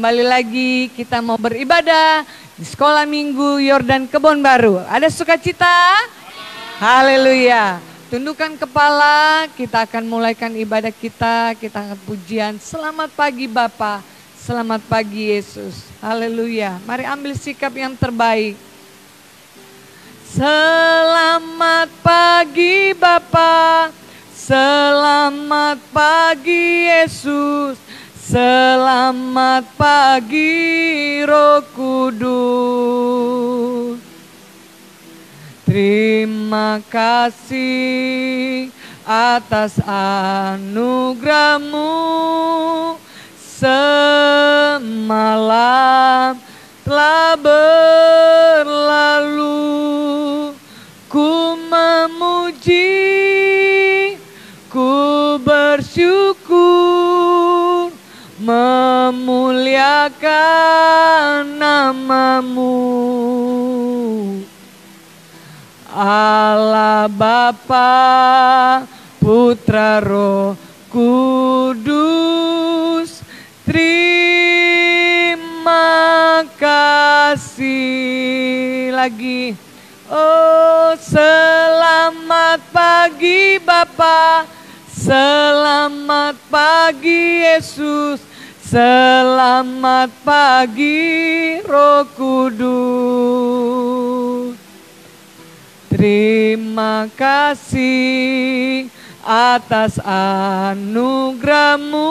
kembali lagi kita mau beribadah di sekolah minggu Yordan Kebon Baru. Ada sukacita? Haleluya. Tundukkan kepala, kita akan mulaikan ibadah kita angkat pujian. Selamat pagi Bapa, selamat pagi Yesus. Haleluya. Mari ambil sikap yang terbaik. Selamat pagi Bapa, selamat pagi Yesus, selamat pagi Roh Kudus. Terima kasih atas anugerah-Mu, semalam telah berlalu. Ku memuji, ku bersyukur, memuliakan nama-Mu. Allah Bapa, Putra, Roh Kudus, terima kasih lagi. Oh, selamat pagi Bapa, selamat pagi Yesus, selamat pagi Roh Kudus. Terima kasih atas anugerah-Mu,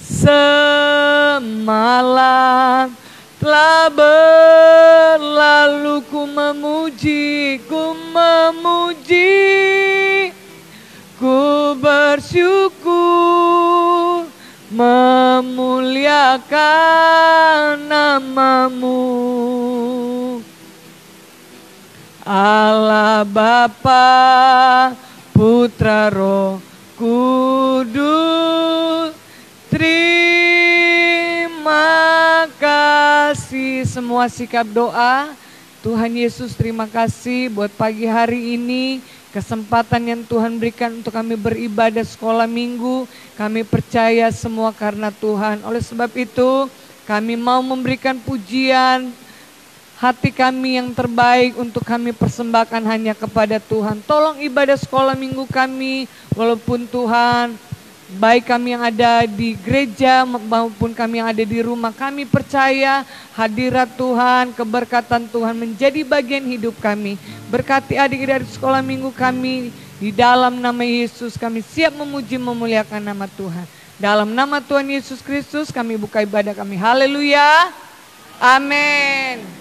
semalam telah berlalu. Ku memuji, ku bersyukur, memuliakan nama-Mu. Allah Bapa, Putra, Roh Kudus, terima kasih. Semua sikap doa. Tuhan Yesus, terima kasih buat pagi hari ini, kesempatan yang Tuhan berikan untuk kami beribadah sekolah minggu. Kami percaya semua karena Tuhan. Oleh sebab itu kami mau memberikan pujian, hati kami yang terbaik untuk kami persembahkan hanya kepada Tuhan. Tolong ibadah sekolah minggu kami, walaupun Tuhan, baik kami yang ada di gereja maupun kami yang ada di rumah, kami percaya hadirat Tuhan, keberkatan Tuhan menjadi bagian hidup kami. Berkati adik-adik di sekolah minggu kami, di dalam nama Yesus kami siap memuji memuliakan nama Tuhan. Dalam nama Tuhan Yesus Kristus kami buka ibadah kami. Haleluya. Amin.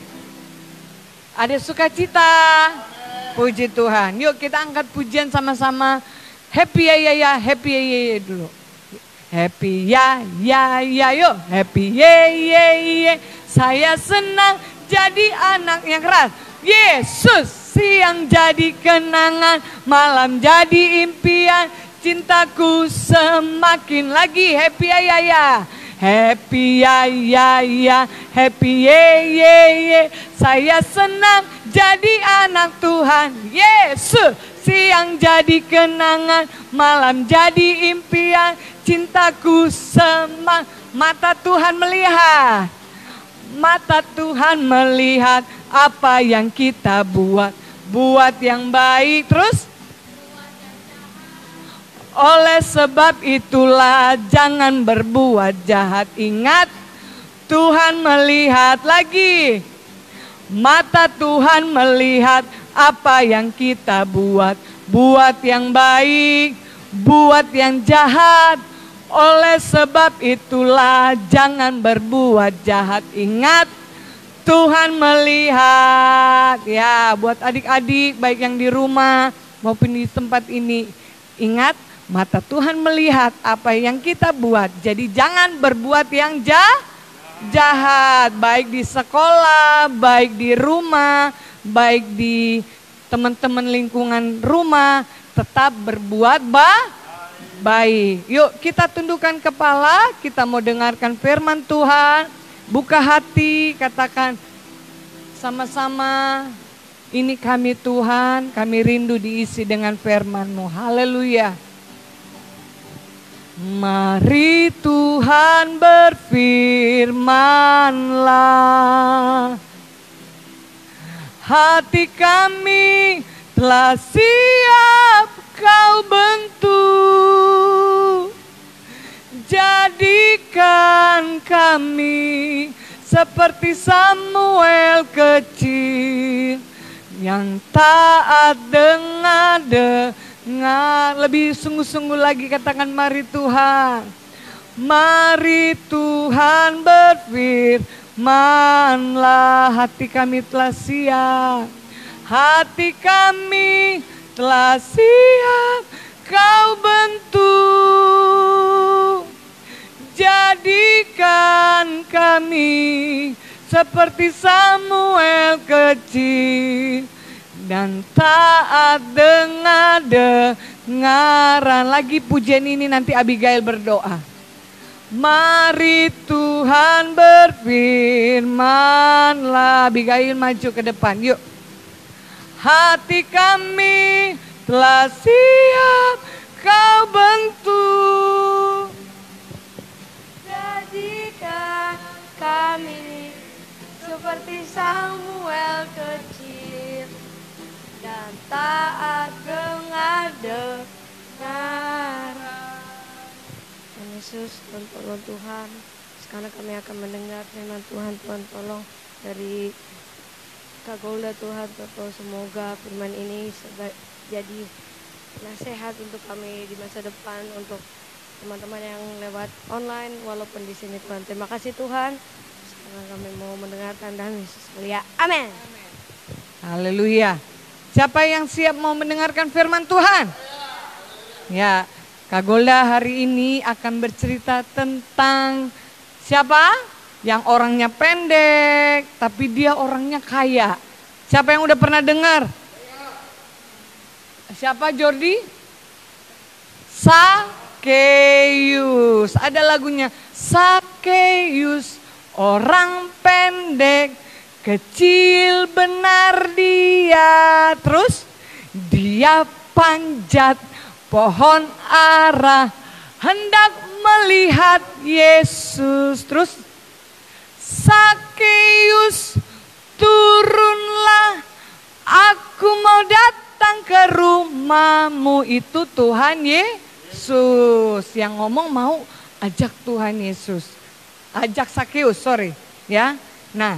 Ada sukacita. Puji Tuhan. Yuk kita angkat pujian sama-sama. Happy ya ya ya, happy ya ya ya dulu. Happy ya ya ya, yuk. Happy ya ya ya. Saya senang jadi anak yang keras. Yesus siang jadi kenangan, malam jadi impian. Cintaku semakin lagi. Happy ya ya ya. Happy ya ya ya, happy ye ye ye. Saya senang jadi anak Tuhan. Yesus siang jadi kenangan, malam jadi impian. Cintaku mata Tuhan melihat. Mata Tuhan melihat apa yang kita buat. Buat yang baik terus. Oleh sebab itulah jangan berbuat jahat. Ingat, Tuhan melihat lagi. Mata Tuhan melihat apa yang kita buat. Buat yang baik, buat yang jahat. Oleh sebab itulah jangan berbuat jahat. Ingat, Tuhan melihat. Ya, buat adik-adik baik yang di rumah maupun di tempat ini. Ingat, mata Tuhan melihat apa yang kita buat. Jadi jangan berbuat yang jahat. Baik di sekolah, baik di rumah, baik di teman-teman lingkungan rumah. Tetap berbuat baik. Yuk kita tundukkan kepala, kita mau dengarkan firman Tuhan. Buka hati, katakan sama-sama. Ini kami Tuhan, kami rindu diisi dengan firman-Mu. Haleluya. Mari Tuhan berfirman-Lah. Hati kami telah siap Kau bentuk. Jadikan kami seperti Samuel kecil yang taat dengar. Lebih sungguh-sungguh lagi katakan mari Tuhan. Mari Tuhan berfirman-Lah. Hati kami telah siap. Hati kami telah siap Kau bentuk. Jadikan kami seperti Samuel kecil dan taat dengaran. Lagi pujian ini nanti Abigail berdoa. Mari Tuhan berfirman-Lah. Abigail maju ke depan, yuk. Hati kami telah siap Kau bentuk. Jadikan kami seperti Samuel kecil dan taat dengar. Tuhan Yesus, tolong Tuhan. Sekarang kami akan mendengar firman Tuhan. Tuhan tolong dari Kak Golda Tuhan. Tolong semoga firman ini jadi nasihat untuk kami di masa depan, untuk teman-teman yang lewat online walaupun di sini Tuhan. Terima kasih Tuhan. Sekarang kami mau mendengarkan dan Yesus mulia. Amin. Haleluya. Siapa yang siap mau mendengarkan firman Tuhan? Ya, Kak Golda hari ini akan bercerita tentang siapa? Yang orangnya pendek tapi dia orangnya kaya. Siapa yang udah pernah dengar? Siapa Jordi? Sakeus. Ada lagunya. Sakeus, orang pendek, kecil benar dia. Terus dia panjat pohon ara, hendak melihat Yesus. Terus Sakeus, turunlah, aku mau datang ke rumahmu. Itu Tuhan Yesus yang ngomong, mau ajak Tuhan Yesus. Ajak Sakeus, ya. Nah,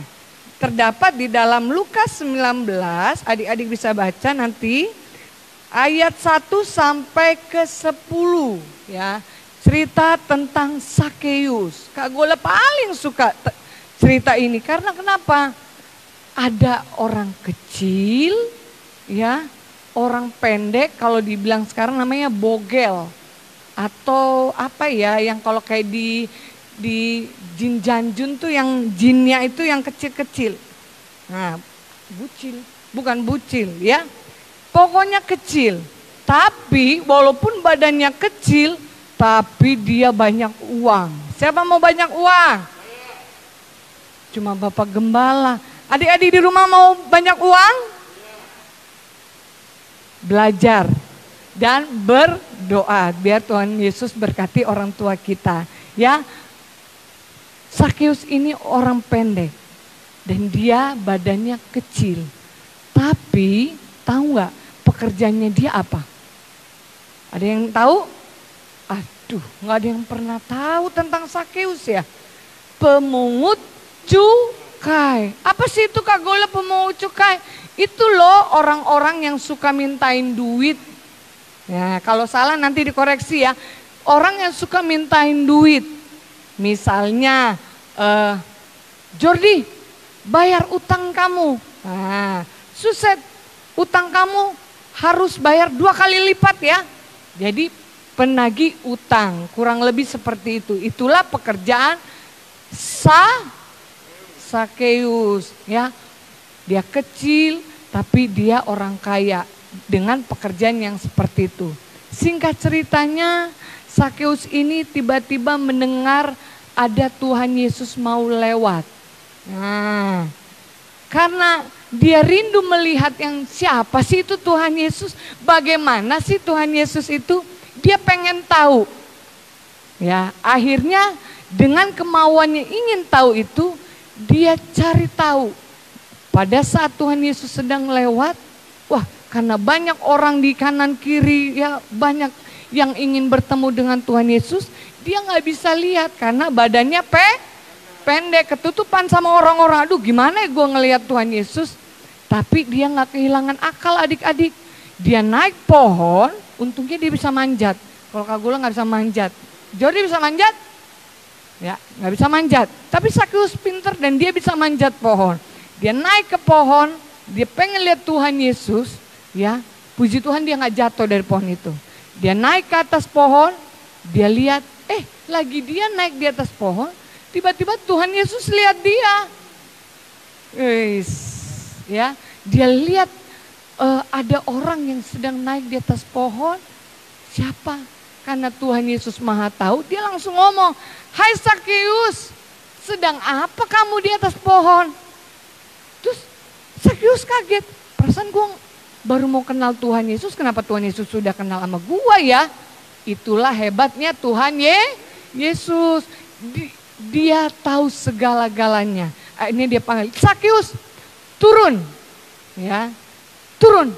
terdapat di dalam Lukas 19, adik-adik bisa baca nanti ayat 1 sampai ke 10, ya. Cerita tentang Sakeus. Kak Gola paling suka cerita ini karena kenapa? Ada orang kecil, ya, orang pendek, kalau dibilang sekarang namanya bogel atau apa ya, yang kalau kayak di jin janjun tuh yang jinnya itu yang kecil-kecil. Nah, bukan bucil ya. Pokoknya kecil. Tapi walaupun badannya kecil, tapi dia banyak uang. Siapa mau banyak uang? Cuma Bapak Gembala. Adik-adik di rumah mau banyak uang? Belajar dan berdoa biar Tuhan Yesus berkati orang tua kita, ya. Sakeus ini orang pendek dan dia badannya kecil. Tapi tahu nggak pekerjaannya dia apa? Ada yang tahu? Aduh, nggak ada yang pernah tahu tentang Sakeus ya. Pemungut cukai. Apa sih itu Kak Gola, pemungut cukai? Itu loh orang-orang yang suka mintain duit. Ya, kalau salah nanti dikoreksi ya. Orang yang suka mintain duit. Misalnya, Jordi, bayar utang kamu. Nah, Suset, utang kamu harus bayar 2 kali lipat ya. Jadi penagih utang, kurang lebih seperti itu. Itulah pekerjaan Sakeus, ya. Dia kecil tapi dia orang kaya dengan pekerjaan yang seperti itu. Singkat ceritanya, Sakeus ini tiba-tiba mendengar ada Tuhan Yesus mau lewat. Nah, karena dia rindu melihat yang siapa sih itu Tuhan Yesus, bagaimana sih Tuhan Yesus itu, dia pengen tahu. Ya, akhirnya dengan kemauannya ingin tahu itu, dia cari tahu. Pada saat Tuhan Yesus sedang lewat, wah, karena banyak orang di kanan kiri, ya banyak yang ingin bertemu dengan Tuhan Yesus, dia nggak bisa lihat karena badannya pendek, ketutupan sama orang-orang. Aduh, gimana ya gue ngelihat Tuhan Yesus? Tapi dia nggak kehilangan akal adik-adik. Dia naik pohon, untungnya dia bisa manjat. Kalau Kak Gula nggak bisa manjat. Jordi bisa manjat? Ya, nggak bisa manjat. Tapi Sakeus pinter dan dia bisa manjat pohon. Dia naik ke pohon, dia pengen lihat Tuhan Yesus. Ya, puji Tuhan dia nggak jatuh dari pohon itu. Dia naik ke atas pohon, dia lihat, lagi dia naik di atas pohon, tiba-tiba Tuhan Yesus lihat dia. Ya, dia lihat ada orang yang sedang naik di atas pohon. Siapa? Karena Tuhan Yesus Maha Tahu, dia langsung ngomong, "Hai Sakeus, sedang apa kamu di atas pohon?" Terus Sakeus kaget, perasaan gue baru mau kenal Tuhan Yesus, kenapa Tuhan Yesus sudah kenal sama gue ya? Itulah hebatnya Tuhan Yesus. Dia tahu segala-galanya. Ini dia panggil, "Sakeus, turun." Ya, turun.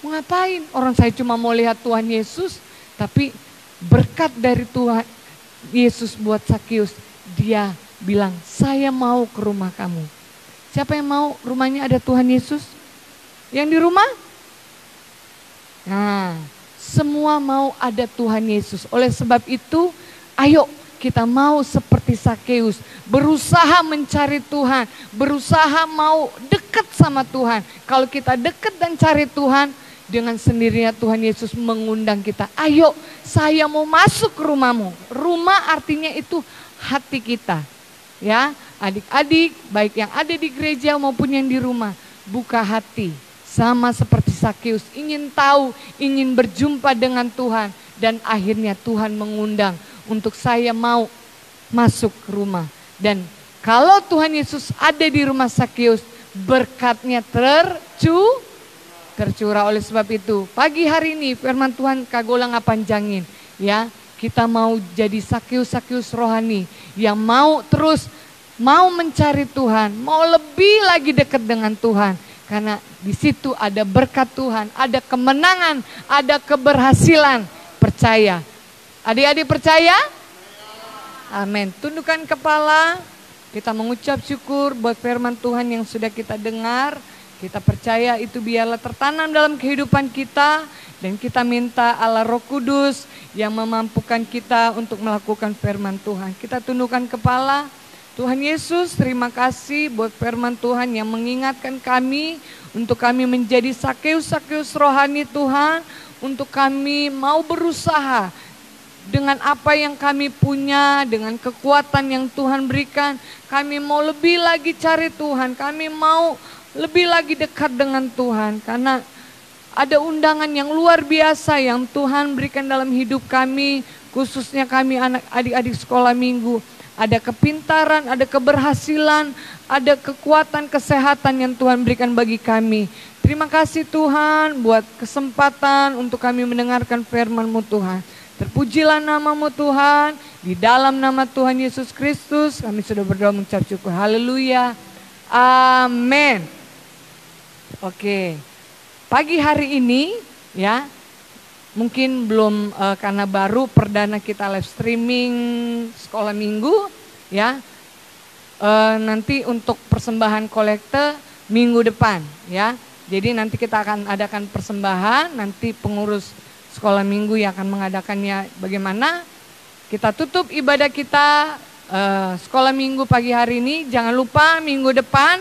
Mau ngapain? Orang saya cuma mau lihat Tuhan Yesus, tapi berkat dari Tuhan Yesus buat Sakeus, dia bilang, "Saya mau ke rumah kamu." Siapa yang mau rumahnya ada Tuhan Yesus? Yang di rumah? Nah, semua mau ada Tuhan Yesus. Oleh sebab itu, ayo kita mau seperti Sakeus, berusaha mencari Tuhan, berusaha mau dekat sama Tuhan. Kalau kita dekat dan cari Tuhan, dengan sendirinya Tuhan Yesus mengundang kita. Ayo, saya mau masuk ke rumahmu. Rumah artinya itu hati kita. Ya, adik-adik, baik yang ada di gereja maupun yang di rumah, buka hati. Sama seperti Sakeus, ingin tahu, ingin berjumpa dengan Tuhan. Dan akhirnya Tuhan mengundang untuk saya mau masuk ke rumah. Dan kalau Tuhan Yesus ada di rumah Sakeus, berkatnya tercurah. Oleh sebab itu, pagi hari ini firman Tuhan Kak Gola nggak panjangin. Ya, kita mau jadi Sakeus rohani yang mau terus mau mencari Tuhan, mau lebih lagi dekat dengan Tuhan. Karena di situ ada berkat Tuhan, ada kemenangan, ada keberhasilan. Percaya. Adik-adik percaya? Amin. Tundukkan kepala, kita mengucap syukur buat firman Tuhan yang sudah kita dengar. Kita percaya itu biarlah tertanam dalam kehidupan kita. Dan kita minta Allah Roh Kudus yang memampukan kita untuk melakukan firman Tuhan. Kita tundukkan kepala. Tuhan Yesus, terima kasih buat firman Tuhan yang mengingatkan kami untuk kami menjadi Sakeus rohani Tuhan, untuk kami mau berusaha dengan apa yang kami punya, dengan kekuatan yang Tuhan berikan. Kami mau lebih lagi cari Tuhan, kami mau lebih lagi dekat dengan Tuhan, karena ada undangan yang luar biasa yang Tuhan berikan dalam hidup kami, khususnya kami adik-adik sekolah minggu. Ada kepintaran, ada keberhasilan, ada kekuatan kesehatan yang Tuhan berikan bagi kami. Terima kasih Tuhan buat kesempatan untuk kami mendengarkan firman-Mu Tuhan. Terpujilah nama-Mu Tuhan, di dalam nama Tuhan Yesus Kristus kami sudah berdoa mengucap syukur. Haleluya, amin. Oke, pagi hari ini ya, mungkin belum karena baru perdana kita live streaming sekolah minggu ya. Nanti untuk persembahan kolekte minggu depan ya. Jadi nanti kita akan adakan persembahan, nanti pengurus sekolah minggu yang akan mengadakannya bagaimana. Kita tutup ibadah kita sekolah minggu pagi hari ini. Jangan lupa minggu depan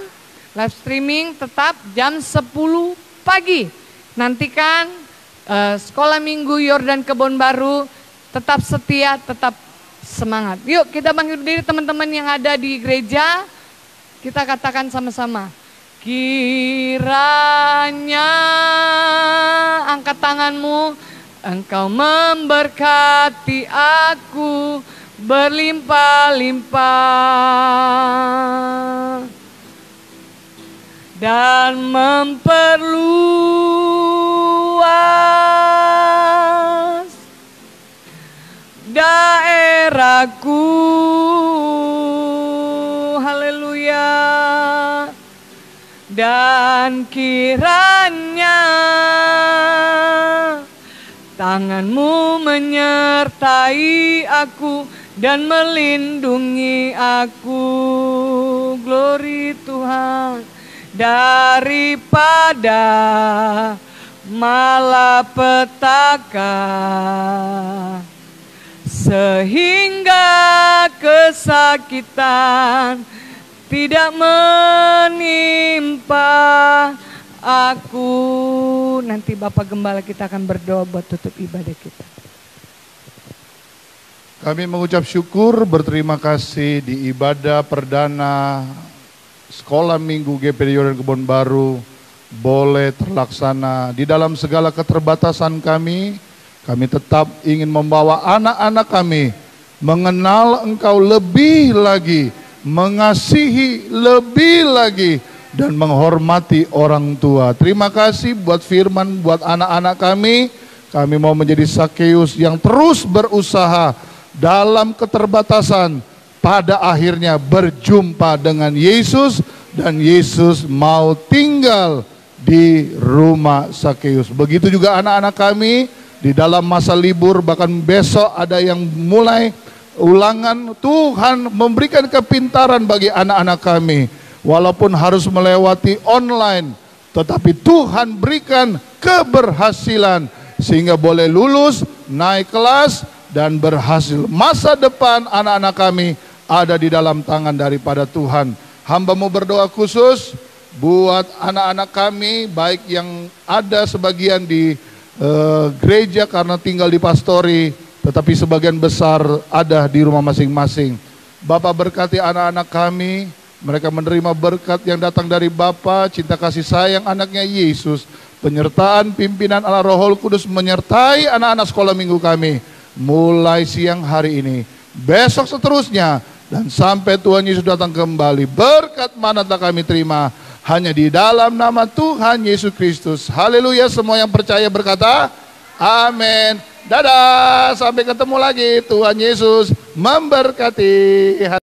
live streaming tetap jam 10 pagi. Nantikan sekolah minggu Yordan Kebon Baru, tetap setia, tetap semangat. Yuk kita bangkit berdiri teman-teman yang ada di gereja, kita katakan sama-sama. Kiranya angkat tanganmu, Engkau memberkati aku berlimpah-limpah dan memperluas daerah aku. Haleluya. Dan kiranya tangan-Mu menyertai aku dan melindungi aku. Glory Tuhan. Daripada malapetaka, sehingga kesakitan tidak menimpa aku. Nanti Bapak Gembala kita akan berdoa buat tutup ibadah kita. Kami mengucap syukur, berterima kasih di ibadah perdana Sekolah Minggu GPD Yordan Kebon Baru boleh terlaksana. Di dalam segala keterbatasan kami tetap ingin membawa anak-anak kami mengenal Engkau lebih lagi, mengasihi lebih lagi, dan menghormati orang tua. Terima kasih buat firman, buat anak-anak kami. Kami mau menjadi Sakeus yang terus berusaha dalam keterbatasan, pada akhirnya berjumpa dengan Yesus, dan Yesus mau tinggal di rumah Sakeus. Begitu juga anak-anak kami di dalam masa libur, bahkan besok ada yang mulai ulangan. Tuhan memberikan kepintaran bagi anak-anak kami, walaupun harus melewati online, tetapi Tuhan berikan keberhasilan sehingga boleh lulus, naik kelas, dan berhasil. Masa depan anak-anak kami ada di dalam tangan daripada Tuhan. Hamba-Mu berdoa khusus buat anak-anak kami, baik yang ada sebagian di gereja karena tinggal di pastori, tetapi sebagian besar ada di rumah masing-masing. Bapak berkati anak-anak kami, mereka menerima berkat yang datang dari Bapa, cinta kasih sayang anaknya Yesus, penyertaan pimpinan Allah Roh Kudus menyertai anak-anak sekolah minggu kami mulai siang hari ini, besok seterusnya, dan sampai Tuhan Yesus datang kembali. Berkat mana tak kami terima hanya di dalam nama Tuhan Yesus Kristus. Haleluya. Semua yang percaya berkata amin. Dadah, sampai ketemu lagi. Tuhan Yesus memberkati.